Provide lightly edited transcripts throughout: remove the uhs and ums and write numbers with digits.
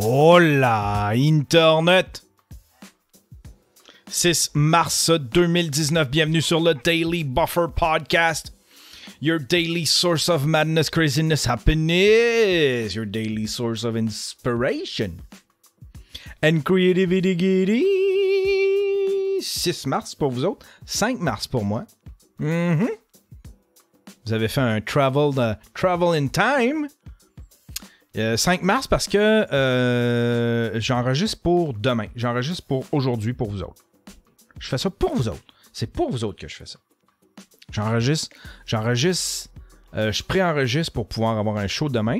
Hola, Internet! 6 mars 2019, bienvenue sur le Daily Buffer Podcast. Your daily source of madness, craziness, happiness. Your daily source of inspiration. And creativity. 6 mars pour vous autres, 5 mars pour moi. Vous avez fait un travel in time. 5 mars parce que j'enregistre pour demain. J'enregistre pour aujourd'hui pour vous autres. Je fais ça pour vous autres. C'est pour vous autres que je fais ça. J'enregistre. Je pré-enregistre pour pouvoir avoir un show demain.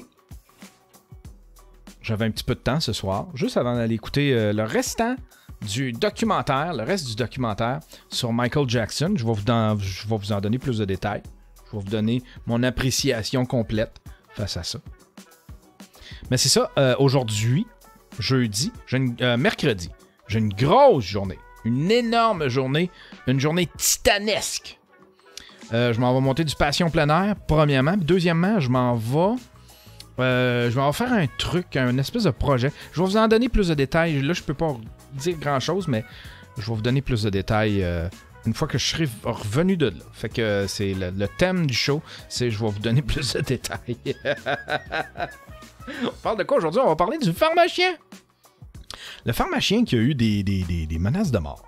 J'avais un petit peu de temps ce soir, juste avant d'aller écouter le reste du documentaire sur Michael Jackson. Je vais vous en donner plus de détails. Je vais vous donner mon appréciation complète face à ça. Mais c'est ça, aujourd'hui, jeudi, mercredi, j'ai une grosse journée, une énorme journée, une journée titanesque. Je m'en vais monter du Passion plein air, premièrement. Puis deuxièmement, je m'en vais faire un truc, un espèce de projet. Je vais vous en donner plus de détails. Là, je peux pas dire grand-chose, mais je vais vous donner plus de détails une fois que je serai revenu de là. Fait que c'est le thème du show, c'est je vais vous donner plus de détails. On parle de quoi aujourd'hui? On va parler du pharmacien. Le pharmacien qui a eu des menaces de mort.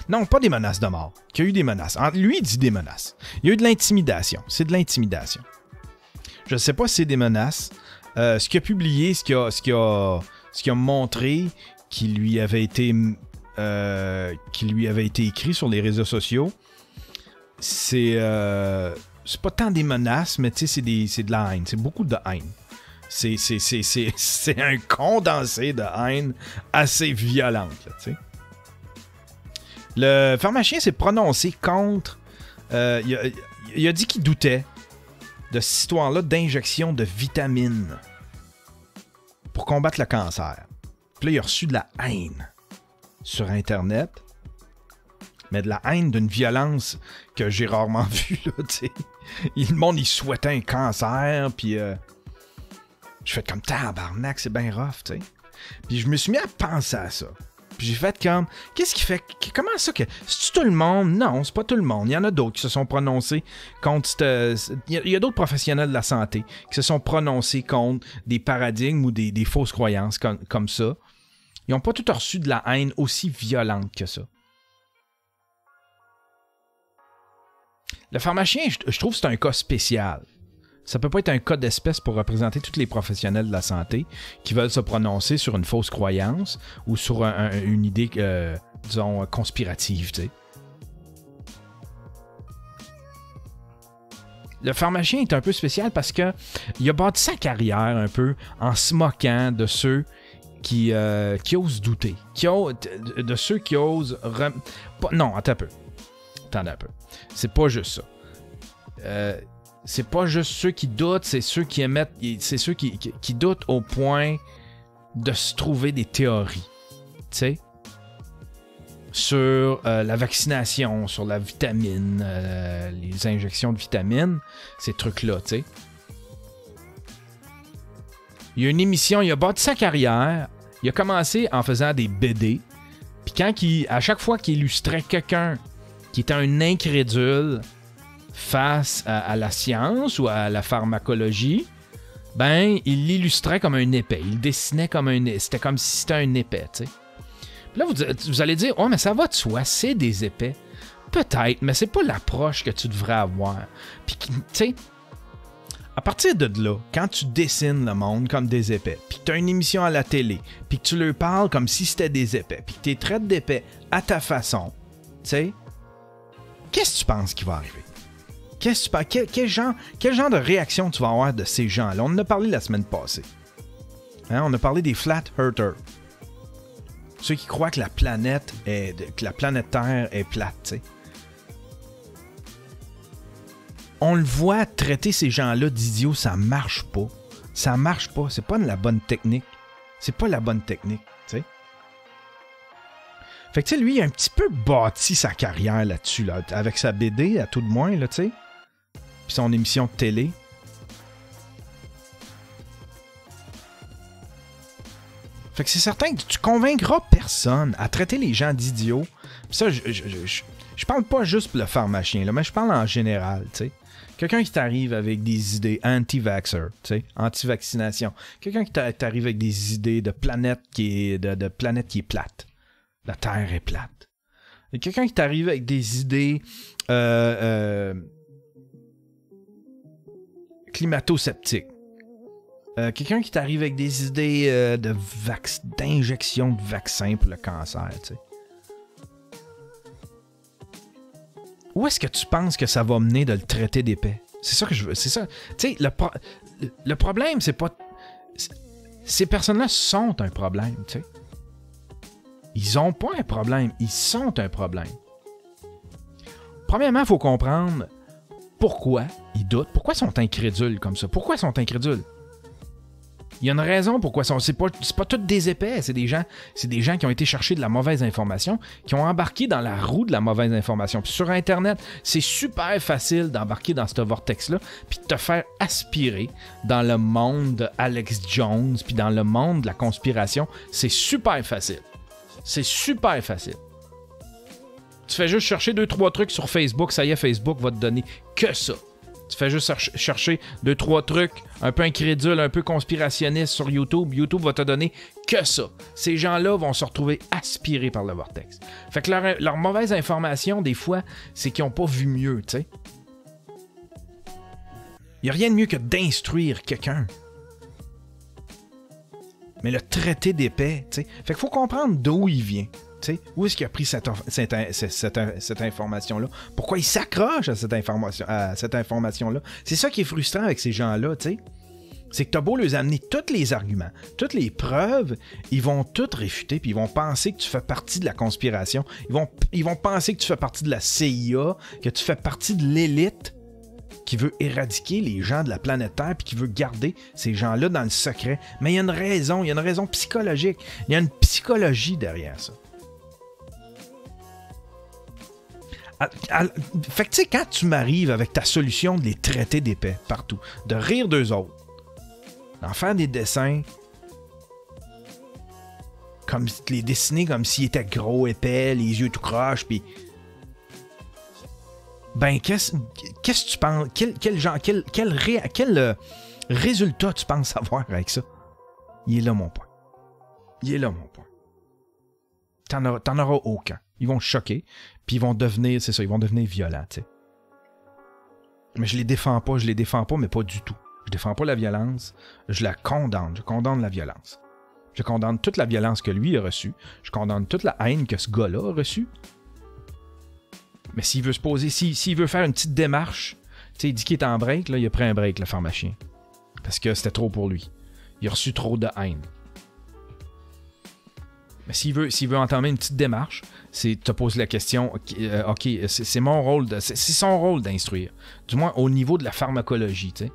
Non, pas des menaces de mort. Qui a eu des menaces. Lui, il dit des menaces. Il y a eu de l'intimidation. C'est de l'intimidation. Je ne sais pas si c'est des menaces. Ce qu'il a publié, ce qu'il a montré, qui lui avait été écrit sur les réseaux sociaux, c'est pas tant des menaces, mais tu sais, c'est de la haine. C'est beaucoup de haine. C'est un condensé de haine assez violente, tu sais. Le pharmacien s'est prononcé contre... il a dit qu'il doutait de cette histoire-là d'injection de vitamines pour combattre le cancer. Puis là, il a reçu de la haine sur Internet, mais de la haine d'une violence que j'ai rarement vue, là, tu sais. Le monde, il souhaitait un cancer, puis... je fais comme tabarnak, c'est bien rough, tu sais. Puis je me suis mis à penser à ça. Puis j'ai fait comme, qu'est-ce qui fait, comment ça que, c'est-tu tout le monde? Non, c'est pas tout le monde. Il y en a d'autres qui se sont prononcés contre, il y a d'autres professionnels de la santé qui se sont prononcés contre des paradigmes ou des fausses croyances comme ça. Ils n'ont pas tout reçu de la haine aussi violente que ça. Le pharmacien, je trouve que c'est un cas spécial. Ça peut pas être un cas d'espèce pour représenter tous les professionnels de la santé qui veulent se prononcer sur une fausse croyance ou sur une idée, disons, conspirative, tu sais. Le pharmacien est un peu spécial parce que il a bâti sa carrière un peu en se moquant de ceux qui osent douter, de ceux qui osent... Non, attendez un peu. C'est pas juste ça. C'est pas juste ceux qui doutent, c'est ceux qui émettent, c'est ceux qui doutent au point de se trouver des théories, tu sais, sur la vaccination, sur la vitamine, les injections de vitamines, ces trucs-là, tu sais. Il y a une émission, il a bâti sa carrière, il a commencé en faisant des BD, puis à chaque fois qu'il illustrait quelqu'un qui était un incrédule face à la science ou à la pharmacologie, ben, il l'illustrait comme un épais. Il dessinait comme un épais. C'était comme si c'était un épais, tu sais. Puis là, vous allez dire, oh, mais ça va de soi, c'est des épais. Peut-être, mais c'est pas l'approche que tu devrais avoir. Puis, tu sais, à partir de là, quand tu dessines le monde comme des épais, puis que tu as une émission à la télé, puis que tu leur parles comme si c'était des épais, puis que tu les traites d'épais à ta façon, tu sais, qu'est-ce que tu penses qui va arriver? Qu'est-ce que tu penses? Quel genre de réaction tu vas avoir de ces gens-là? On en a parlé la semaine passée. Hein? On a parlé des flat earthers. Ceux qui croient que la planète Terre est plate, tu sais. On le voit traiter ces gens-là d'idiots, ça marche pas. Ça marche pas. C'est pas la bonne technique. C'est pas la bonne technique, tu sais. Fait que, tu sais, lui, il a un petit peu bâti sa carrière là-dessus, là, avec sa BD, à tout de moins, là, tu sais. Puis son émission de télé. Fait que c'est certain que tu convaincras personne à traiter les gens d'idiots. Puis ça, je parle pas juste pour le pharmacien, là, mais je parle en général, tu sais. Quelqu'un qui t'arrive avec des idées anti-vaxxer, tu sais, anti-vaccination. Quelqu'un qui t'arrive avec des idées de planète qui est, de planète qui est plate. La Terre est plate. Et quelqu'un qui t'arrive avec des idées climato-sceptiques. Quelqu'un qui t'arrive avec des idées d'injection de vaccin pour le cancer, tu sais. Où est-ce que tu penses que ça va mener de le traiter d'épais? C'est ça que je veux. C'est ça. Tu sais, le problème, c'est pas. Ces personnes-là sont un problème, tu sais. Ils ont pas un problème, ils sont un problème. Premièrement, il faut comprendre pourquoi ils doutent, pourquoi ils sont incrédules comme ça. Pourquoi ils sont incrédules? Il y a une raison pourquoi c'est pas toutes des épais, c'est des gens qui ont été chercher de la mauvaise information, qui ont embarqué dans la roue de la mauvaise information. Puis sur Internet, c'est super facile d'embarquer dans ce vortex-là, puis de te faire aspirer dans le monde de Alex Jones, puis dans le monde de la conspiration. C'est super facile. C'est super facile. Tu fais juste chercher 2-3 trucs sur Facebook, ça y est, Facebook va te donner que ça. Tu fais juste chercher 2-3 trucs un peu incrédules, un peu conspirationnistes sur YouTube. YouTube va te donner que ça. Ces gens-là vont se retrouver aspirés par le vortex. Fait que leur mauvaise information, des fois, c'est qu'ils n'ont pas vu mieux, tu sais. Il n'y a rien de mieux que d'instruire quelqu'un. Mais le traiter d'épais, tu sais. Fait qu'il faut comprendre d'où il vient. T'sais, où est-ce qu'il a pris cette information-là? Pourquoi il s'accroche à cette information-là? C'est ça qui est frustrant avec ces gens-là, t'sais. C'est que t'as beau leur amener tous les arguments, toutes les preuves, ils vont toutes réfuter, puis ils vont penser que tu fais partie de la conspiration. Ils vont penser que tu fais partie de la CIA, que tu fais partie de l'élite qui veut éradiquer les gens de la planète Terre, puis qui veut garder ces gens-là dans le secret. Mais il y a une raison psychologique. Il y a une psychologie derrière ça. Fait que tu sais, quand tu m'arrives avec ta solution de les traiter d'épais partout, de rire d'eux autres, d'en faire des dessins, comme de les dessiner comme s'ils étaient gros, épais, les yeux tout croches, puis ben qu'est-ce que tu penses, quel résultat tu penses avoir avec ça? Il est là mon point. T'en auras aucun. Ils vont choquer, puis ils vont devenir, c'est ça, ils vont devenir violents, tu sais. Mais je les défends pas, mais pas du tout. Je défends pas la violence, je la condamne, je condamne la violence. Je condamne toute la violence que lui a reçue, je condamne toute la haine que ce gars-là a reçue. Mais s'il veut se poser, s'il veut faire une petite démarche, tu sais, il dit qu'il est en break, là, il a pris un break, le pharmacien. Parce que c'était trop pour lui. Il a reçu trop de haine. Mais s'il veut entamer une petite démarche, c'est te poser la question, OK, c'est mon rôle, c'est son rôle d'instruire. Du moins au niveau de la pharmacologie, tu sais.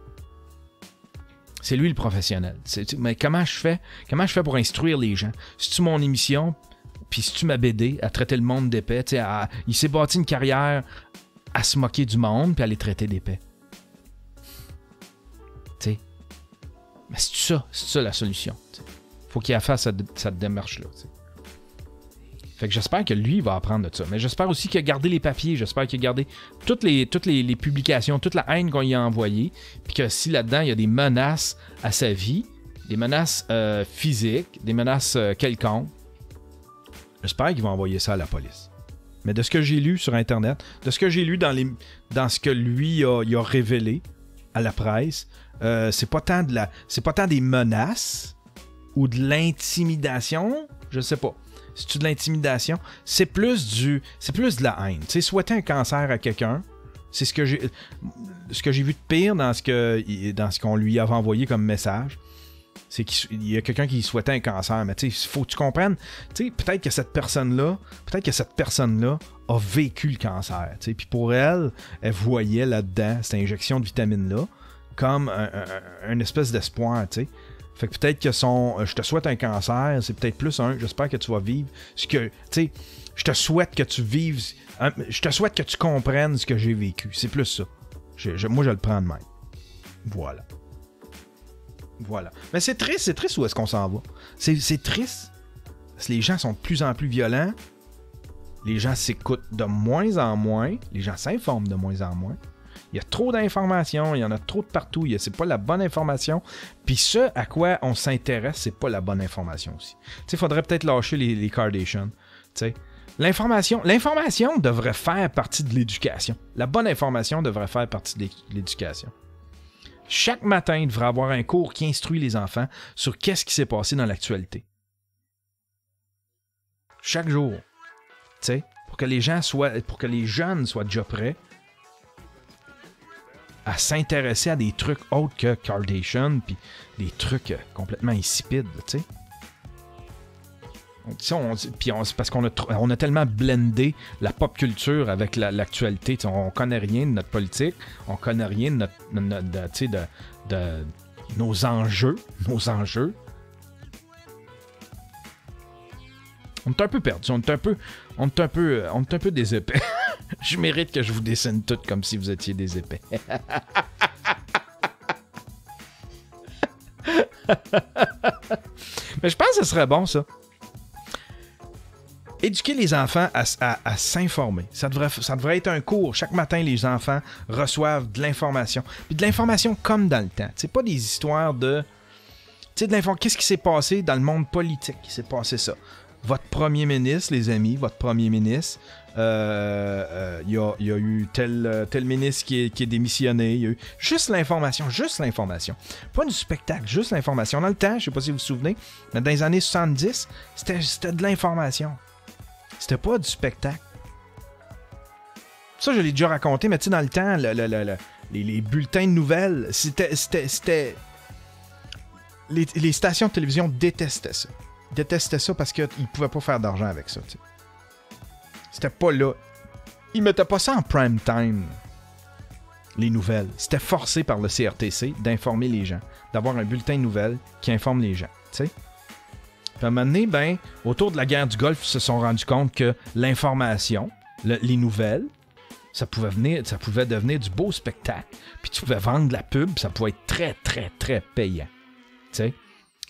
C'est lui le professionnel. Mais comment je fais pour instruire les gens? C'est-tu mon émission, puis c'est-tu ma BD à traiter le monde d'épais? Il s'est bâti une carrière à se moquer du monde, puis à les traiter d'épais. Tu sais. Mais c'est ça la solution. T'sais. Faut qu'il fasse cette démarche-là. T'sais. Fait que j'espère que lui va apprendre de ça. Mais j'espère aussi qu'il a gardé les papiers. J'espère qu'il a gardé toutes les publications, toute la haine qu'on lui a envoyée. Puis que si là-dedans, il y a des menaces à sa vie, des menaces physiques, des menaces quelconques, j'espère qu'il va envoyer ça à la police. Mais de ce que j'ai lu sur Internet, de ce que j'ai lu dans ce que lui il a révélé à la presse, c'est pas tant des menaces ou de l'intimidation, je sais pas. C'est-tu de l'intimidation? C'est plus de la haine. Tu sais, souhaiter un cancer à quelqu'un, c'est ce que j'ai vu de pire dans ce qu'on lui avait envoyé comme message. C'est qu'il y a quelqu'un qui souhaitait un cancer, mais tu sais, il faut que tu comprennes, tu sais, peut-être que cette personne-là a vécu le cancer, tu sais, puis pour elle voyait là-dedans cette injection de vitamine-là comme un espèce d'espoir, tu sais. Fait que peut-être que je te souhaite un cancer, c'est peut-être plus j'espère que tu vas vivre ce que, tu sais, je te souhaite que tu vives, je te souhaite que tu comprennes ce que j'ai vécu, c'est plus ça. Moi, je le prends de même. Voilà. Voilà. Mais c'est triste où est-ce qu'on s'en va. C'est triste. Parce que les gens sont de plus en plus violents. Les gens s'écoutent de moins en moins. Les gens s'informent de moins en moins. Il y a trop d'informations. Il y en a trop de partout. C'est pas la bonne information. Puis ce à quoi on s'intéresse, c'est pas la bonne information aussi. Tu sais, il faudrait peut-être lâcher les Kardashians. Tu sais. L'information devrait faire partie de l'éducation. La bonne information devrait faire partie de l'éducation. Chaque matin, il devrait y avoir un cours qui instruit les enfants sur qu'est-ce qui s'est passé dans l'actualité. Chaque jour. Tu sais, pour que les jeunes soient déjà prêts à s'intéresser à des trucs autres que Kardashian, puis des trucs complètement insipides, tu sais. C'est parce qu'on a tellement blendé la pop culture avec l'actualité. On connaît rien de notre politique, on connaît rien de nos enjeux. On est un peu perdus, on est un peu des épais. Je mérite que je vous dessine tout comme si vous étiez des épais. Mais je pense que ce serait bon, ça. Éduquer les enfants à s'informer. Ça devrait être un cours. Chaque matin, les enfants reçoivent de l'information. Puis de l'information comme dans le temps. C'est pas des histoires de... Tu sais, de l'information. Qu'est-ce qui s'est passé dans le monde politique? Il s'est passé ça. Votre premier ministre, les amis, votre premier ministre, il y a eu tel ministre qui est démissionné. Il y a eu juste l'information. Pas du spectacle, juste l'information. Dans le temps, je sais pas si vous vous souvenez, mais dans les années 70, c'était de l'information. C'était pas du spectacle. Ça, je l'ai déjà raconté, mais tu sais, dans le temps, les bulletins de nouvelles, c'était... Les stations de télévision détestaient ça. Détestaient ça parce qu'ils pouvaient pas faire d'argent avec ça, tu sais. C'était pas là. Ils mettaient pas ça en prime time, les nouvelles. C'était forcé par le CRTC d'informer les gens. D'avoir un bulletin de nouvelles qui informe les gens, tu sais. Puis à un moment donné, autour de la guerre du Golfe, ils se sont rendus compte que l'information, les nouvelles, ça pouvait devenir du beau spectacle. Puis tu pouvais vendre de la pub, ça pouvait être très, très, très payant. Tu sais,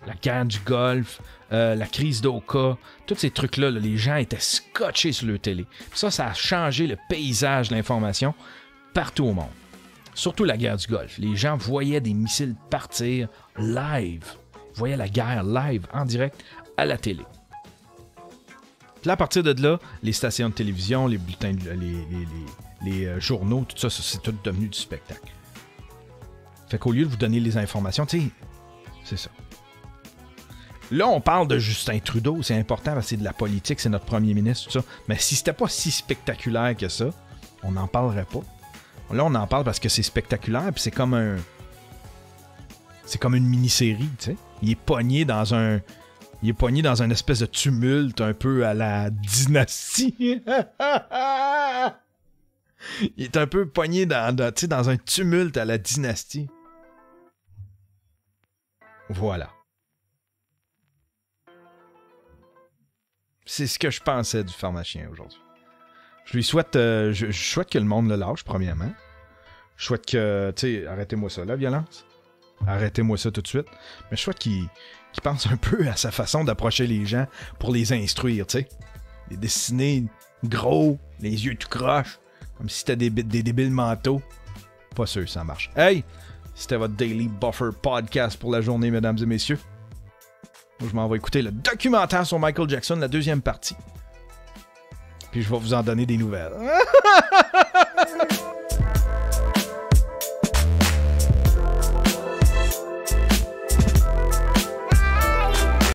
la guerre du Golfe, la crise d'Oka, tous ces trucs-là, les gens étaient scotchés sur leur télé. Puis ça a changé le paysage de l'information partout au monde. Surtout la guerre du Golfe. Les gens voyaient des missiles partir live. Voyaient la guerre live, en direct, à la télé. Puis là, à partir de là, les stations de télévision, les bulletins, les journaux, tout ça, c'est tout devenu du spectacle. Fait qu'au lieu de vous donner les informations, tu sais, c'est ça. Là, on parle de Justin Trudeau, c'est important parce que c'est de la politique, c'est notre premier ministre, tout ça. Mais si c'était pas si spectaculaire que ça, on n'en parlerait pas. Là, on en parle parce que c'est spectaculaire, puis c'est comme une mini-série, tu sais. Il est pogné dans un espèce de tumulte un peu à la dynastie. Il est un peu pogné dans un tumulte à la dynastie. Voilà. C'est ce que je pensais du pharmacien aujourd'hui. Je lui souhaite, je souhaite que le monde le lâche, premièrement. Je souhaite que, tu sais, arrêtez-moi ça, la violence. Arrêtez-moi ça tout de suite. Mais je souhaite qu'il pense un peu à sa façon d'approcher les gens pour les instruire, tu sais. Les dessiner gros, les yeux tout croches, comme si c'était des débiles mentaux. Pas sûr que ça marche. Hey! C'était votre Daily Buffer Podcast pour la journée, mesdames et messieurs. Moi, je m'en vais écouter le documentaire sur Michael Jackson, la deuxième partie. Puis je vais vous en donner des nouvelles.